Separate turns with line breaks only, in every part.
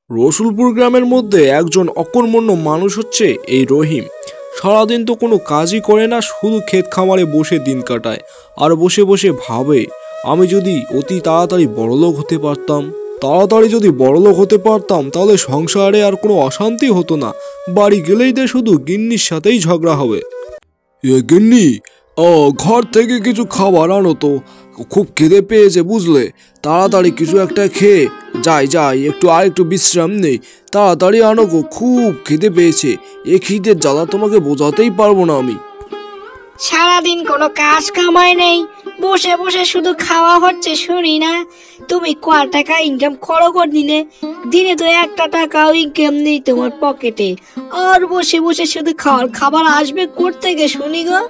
রসুলপুর গ্রামের মধ্যে একজন অকর্মণ্য মানুষ হচ্ছে এই রহিম। সারাদিন তো কোনো কাজই করে না, শুধু ক্ষেত খামারে বসে দিন কাটায় আর বসে বসে ভাবে আমি যদি অতি তাড়াতাড়ি বড়লোক হতে পারতাম, তাহলে সংসারে আর কোনো অশান্তি হতো না। বাড়ি গেলেই তো শুধু গিন্নির সাথেই ঝগড়া হবে। গিন্নি, ঘর থেকে কিছু খাবার আনো তো, খুব খিদে পেয়েছে বুঝলে। তাড়াতাড়ি কিছু একটা খেয়ে যাই একটু বিশ্রাম নেই। তাড়াতাড়ি আনো গো, খুব খিদে পেয়েছে। এ খিদের জ্বালা তোমাকে বোঝাতেই পারবো না আমি।
সারাদিন কোনো কাজ কামাই নেই, বসে বসে শুধু খাওয়া হচ্ছে। শুনি না তুমি ক টাকা ইনকাম করো দিনে? দিনে তো একটা টাকাও ইনকাম নেই তোমার পকেটে, আর বসে বসে শুধু খাবার আসবে কোত্থেকে শুনি গো?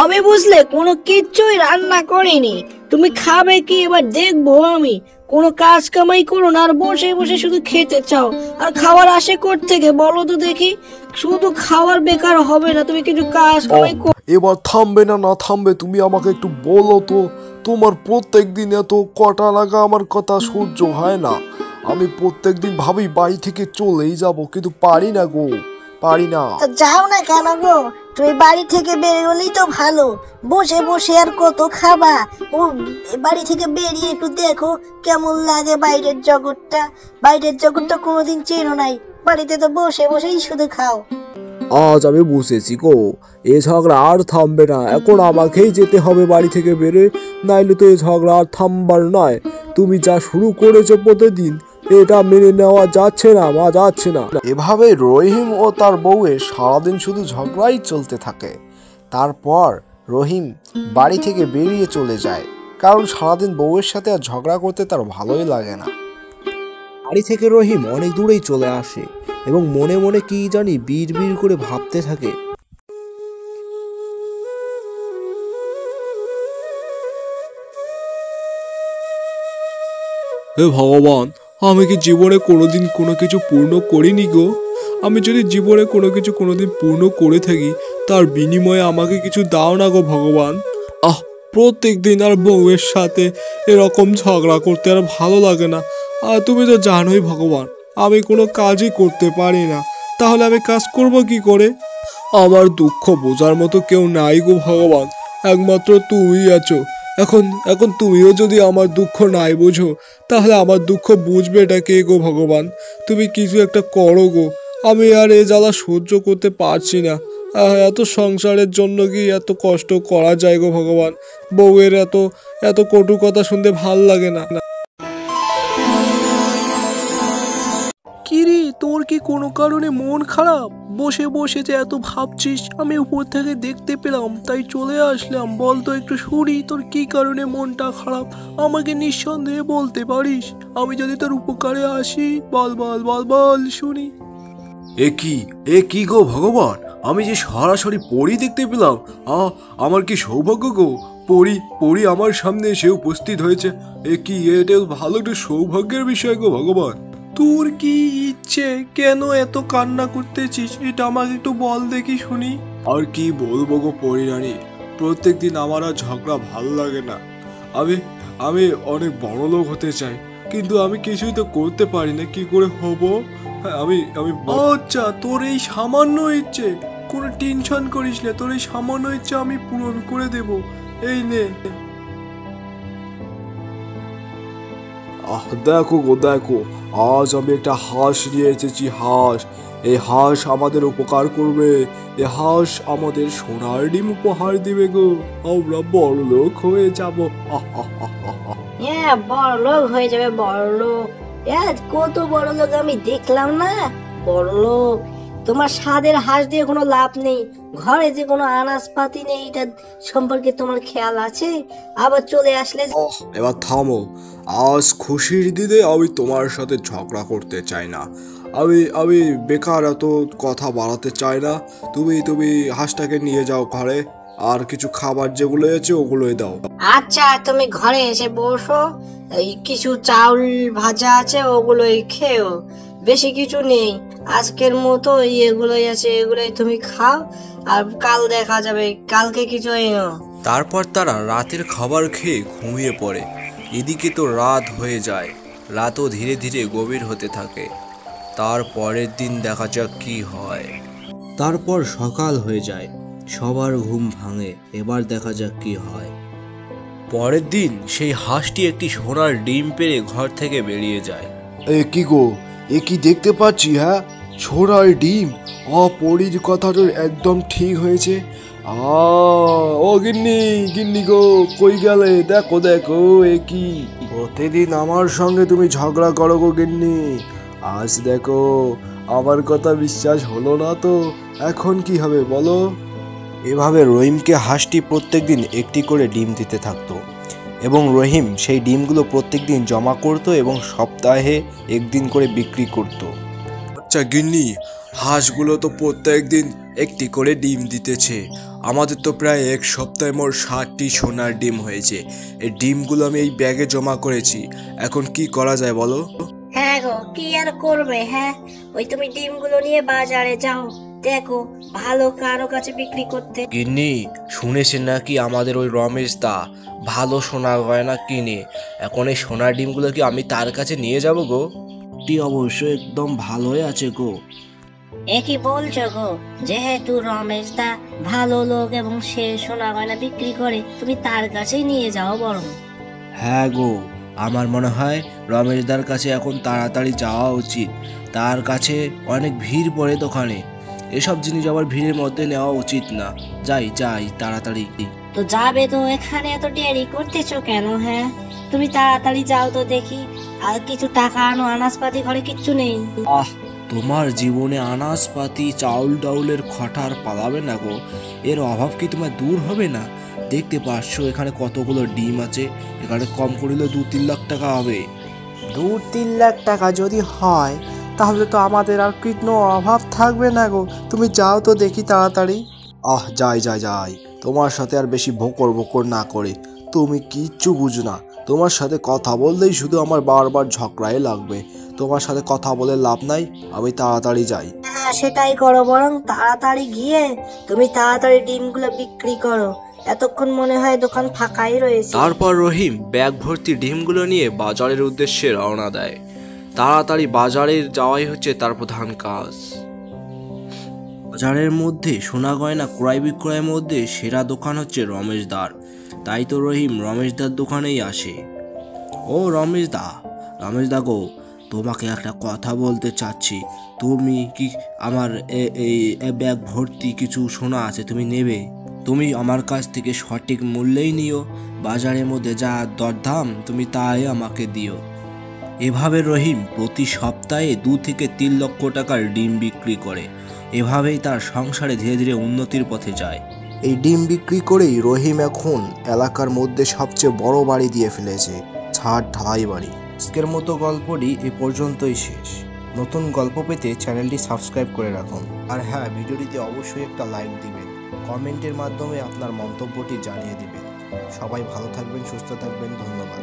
আমি বুঝলে কোনো কিচ্ছুই রান্না করিনি, তুমি খাবে কি এবার দেখবো আমি। কোনো কাজ কামাই করো না, আর বসে বসে শুধু খেতে চাও। আর খাবার আসে কোত্থেকে বলো তো দেখি? শুধু খাবার বেকার হবে না, তুমি কিছু কাজ কামাই
এবার থামবে না থামবে তুমি আমাকে একটু বলো তো। তোমার প্রত্যেক দিন এত কটা লাগা আমার কথা সহ্য হয় না। আমি প্রত্যেক দিন ভাবি বাড়ি থেকে চলেই যাব, কিন্তু পারি না গো, পারি না।
যাও না কেন গো? তুমি বাড়ি থেকে বেরোলেই তো ভালো, বসে বসে আর কত খাবা? ও বাড়ি থেকে বেরিয়ে একটু দেখো কেমন লাগে বাইরের জগৎটা। বাইরের জগৎটা কোনোদিন চেনো নাই, বাড়িতে তো বসে বসেই শুধু খাও।
আজ আমি বুঝেছি গো, এ ঝগড়া আর থামবে না। এখন আমাকেই যেতে হবে বাড়ি থেকে বেরে, নাইলে তো এ ঝগড়া আর থামবার নয়। তুমি যা শুরু করেছো প্রতিদিন, এটা মেনে নেওয়া যাচ্ছে না, যাচ্ছে না। এভাবে রহিম ও তার বউয়ের সারাদিন শুধু ঝগড়াই চলতে থাকে। তারপর রহিম বাড়ি থেকে বেরিয়ে চলে যায়, কারণ সারাদিন বউয়ের সাথে আর ঝগড়া করতে তার ভালোই লাগে না। বাড়ি থেকে রহিম অনেক দূরেই চলে আসে এবং মনে মনে কি জানি বিড় করে ভাবতে থাকে। হে ভগবান, আমি কি জীবনে কোনোদিন কোনো কিছু পূর্ণ করিনি গো? আমি যদি জীবনে কোনো কিছু কোনোদিন পূর্ণ করে থাকি, তার বিনিময়ে আমাকে কিছু দাও না গো ভগবান। প্রত্যেক দিন আর বউয়ের সাথে এরকম ঝগড়া করতে আর ভালো লাগে না। আর তুমি তো জানোই ভগবান, আমি কোনো কাজই করতে পারি না। তাহলে আমি কাজ করব কি করে? আমার দুঃখ বোঝার মতো কেউ নাই গো ভগবান, একমাত্র তুমিই আছো। এখন তুমিও যদি আমার দুঃখ নাই বোঝো, তাহলে আমার দুঃখ বুঝবে এটা কে গো ভগবান? তুমি কিছু একটা করো গো, আমি আর এ জ্বালা সহ্য করতে পারছি না। এত সংসারের জন্য কি এত কষ্ট করা যায় গো ভগবান? বউয়ের এত কটু কথা শুনতে ভাল লাগে না। কিরে, তোর কি কোনো কারণে মন খারাপ? বসে বসে যে এত ভাবছিস, আমি উপর থেকে দেখতে পেলাম, তাই চলে আসলাম। বল তো একটু শুনি, তোর কি কারণে মনটা খারাপ? আমাকে নিঃসন্দেহে বলতে পারিস, আমি যদি তোর উপকারে আসি। বল বল বল বল শুনি। এ কি গো ভগবান, আমি যে সরাসরি পরি দেখতে পেলাম। আমার কি সৌভাগ্য গো, পরি আমার সামনে এসে উপস্থিত হয়েছে। এটা ভালো একটা সৌভাগ্যের বিষয় গো ভগবান। তোর কি ইচ্ছে? কেন এত কান্না করতেছিস? এটা আমাকে একটু বল দেখি শুনি। আর কি বলবো গো পরিরানী, প্রত্যেকদিন আমার আর ঝগড়া ভাল লাগে না। আমি অনেক বড় লোক হতে চাই, কিন্তু আমি কিছুই তো করতে পারি না। কি করে হব? আমি আচ্ছা, তোর এই সামান্য ইচ্ছে, কোনো টেনশন করিস না, তোর এই সামান্য ইচ্ছে আমি পূরণ করে দেব। এই নে। দেখো, আজ আমি একটা হাঁস নিয়ে এসেছি। এই হাঁস আমাদের উপকার করবে। এই হাঁস আমাদের সোনার ডিম উপহার দিবে গো। আমরা বড় লোক হয়ে যাবো।
হ্যাঁ, বড় লোক হয়ে যাবে, বড় লোক। কত বড় লোক আমি দেখলাম না, বড় লোক। তোমার স্বাদের হাঁস দিয়ে কোনো লাভ নেই, ঘরে যে কোনো আনাজপাতি নেই, এটা সম্পর্কে তোমার খেয়াল আছে? আবার চলে আসলে।
এবার থামো, আজ খুশির দিনে আমি তোমার সাথে ঝগড়া করতে চাই না। আমি বেকার এত কথা বাড়াতে চাই না। তুমি হাঁসটাকে নিয়ে যাও ঘরে, আর কিছু খাবার যেগুলো আছে ওগুলোই দাও।
আচ্ছা, তুমি ঘরে এসে বসো, এই কিছু চাউল ভাজা আছে ওগুলোই খেও, বেশি কিছু নেই। আজকের মতো এগুলোই আছে, এগুলোই তুমি খাও, আর কাল দেখা যাবে, কালকে কিছু এনো।
তারপর তারা রাতের খাবার খেয়ে ঘুমিয়ে পড়ে। এদিকে তো রাত হয়ে যায়, রাতও ধীরে ধীরে গভীর হতে থাকে। তার পরের দিন দেখা যাক কি হয়। তারপর সকাল হয়ে যায়, সবার ঘুম ভাঙে। এবার দেখা যাক কি হয়। পরের দিন সেই হাঁসটি একটি সোনার ডিম পেড়ে ঘর থেকে বেরিয়ে যায়।
এ কি গো, এ কি দেখতে পাচ্ছি? হ্যাঁ, ছোড়ার ডিম। পরীর কথাটা একদম ঠিক হয়েছে। ও গিন্নি, গিন্নি গো, কই গেলে? দেখো দেখো, এ কি? প্রতিদিন আমার সঙ্গে তুমি ঝগড়া করো গো গিন্নি। আজ দেখো আমার কথা বিশ্বাস হলো না তো এখন কি হবে বলো?
এভাবে রহিমকে হাঁসটি প্রত্যেকদিন একটি করে ডিম দিতে থাকতো এবং রহিম সেই ডিমগুলো প্রত্যেকদিন জমা করত এবং সপ্তাহে একদিন করে বিক্রি করত। আচ্ছা গিন্নি, হাঁসগুলো তো প্রত্যেকদিন একটি করে ডিম দিতেছে। আমাদের তো প্রায় এক সপ্তাহে মোট 60টি সোনার ডিম হয়েছে। এই ডিমগুলো আমি এই ব্যাগে জমা করেছি। এখন কি করা যায় বলো?
হ্যাঁ গো, কি আর করবে? হ্যাঁ, ওই তুমি ডিমগুলো নিয়ে বাজারে যাও, দেখো ভালো কারো কাছে বিক্রি করতে।
গিন্নি, শুনেছেন নাকি আমাদের ওই রমেশ দা ভালো সোনা গয়না কিনে? এখন এই সোনার ডিমগুলো কি আমি তার কাছে নিয়ে যাব গো? টি অবশ্য একদম ভালোই আছে গো।
এ কি বলছো গো? যেহেতু রমেশ দা ভালো লোক এবং সে সোনা গয়না বিক্রি করে, তুমি তার কাছেই নিয়ে যাও বরং।
হ্যাঁ গো, আমার মনে হয় রমেশদার কাছে এখন তাড়াতাড়ি যাওয়া উচিত। তার কাছে অনেক ভিড় পড়ে দোকানে। এসব জিনিস আবার ভিড়ের মধ্যে নেওয়া উচিত না। যাই যাই তাড়াতাড়ি।
তো যাবে তো, এখানে এত দেরি করতেছো কেন? হ্যাঁ, তুমি তাড়াতাড়ি যাও তো দেখি। আর কিছু টাকা আনো, আনাজপাতি ঘরে কিচ্ছু নেই।
তোমার জীবনে আনাজপাতি চাউল ডাউলের খটার পালাবে না গো? এর অভাব কি তোমার দূর হবে না? দেখতে পাচ্ছ এখানে কতগুলো ডিম আছে। এখানে কম করিলে 2-3 লাখ টাকা হবে।
2-3 লাখ টাকা যদি হয় তাহলে তো আমাদের আর কোনো অভাব থাকবে না গো। তুমি যাও তো দেখি তাড়াতাড়ি। যাই যাই যাই, তোমার সাথে আর বেশি ভোকর ভোকর না করে। তুমি কিচ্ছু বুঝো না। তোমার সাথে কথা বললেই শুধু আমার বারবার ঝগড়াই লাগবে। তোমার সাথে কথা বলে লাভ নাই, আমি তাড়াতাড়ি যাই।
হ্যাঁ, সেটাই করো বরং। তাড়াতাড়ি গিয়ে তুমি তাড়াতাড়ি ডিমগুলো বিক্রি করো। এতক্ষণ মনে হয় দোকান ফাঁকাই রয়েছে।
তারপর রহিম ব্যাগ ভর্তি ডিমগুলো নিয়ে বাজারের উদ্দেশ্যে রওনা দেয়। তাড়াতাড়ি বাজারে যাওয়াই হচ্ছে তার প্রধান কাজ। বাজারের মধ্যে সোনা গয়না ক্রয় বিক্রয়ের মধ্যে সেরা দোকান হচ্ছে রমেশদার। তাই তো রহিম রমেশদার দোকানেই আসে। ও রমেশদা, রমেশদা গো, তোমাকে একটা কথা বলতে চাচ্ছি। তুমি কি আমার এই ব্যাগ ভর্তি কিছু সোনা আছে, তুমি নেবে? তুমি আমার কাছ থেকে সঠিক মূল্যেই নিও। বাজারের মধ্যে যা দরদাম তুমি তাই আমাকে দিও। এভাবে রহিম প্রতি সপ্তাহে 2 থেকে 3 লক্ষ টাকার ডিম বিক্রি করে। এভাবেই তার সংসারে ধীরে ধীরে উন্নতির পথে যায়।
এই ডিম বিক্রি করেই রহিম এখন এলাকার মধ্যে সবচেয়ে বড় বাড়ি দিয়ে ফেলেছে, ছাদ ঢালাই বাড়ি।
আজকের মতো গল্পটি এ পর্যন্তই শেষ। নতুন গল্প পেতে চ্যানেলটি সাবস্ক্রাইব করে রাখুন। আর হ্যাঁ, ভিডিওটিতে অবশ্যই একটা লাইক দিবেন। কমেন্টের মাধ্যমে আপনার মন্তব্যটি জানিয়ে দিবেন। সবাই ভালো থাকবেন, সুস্থ থাকবেন। ধন্যবাদ।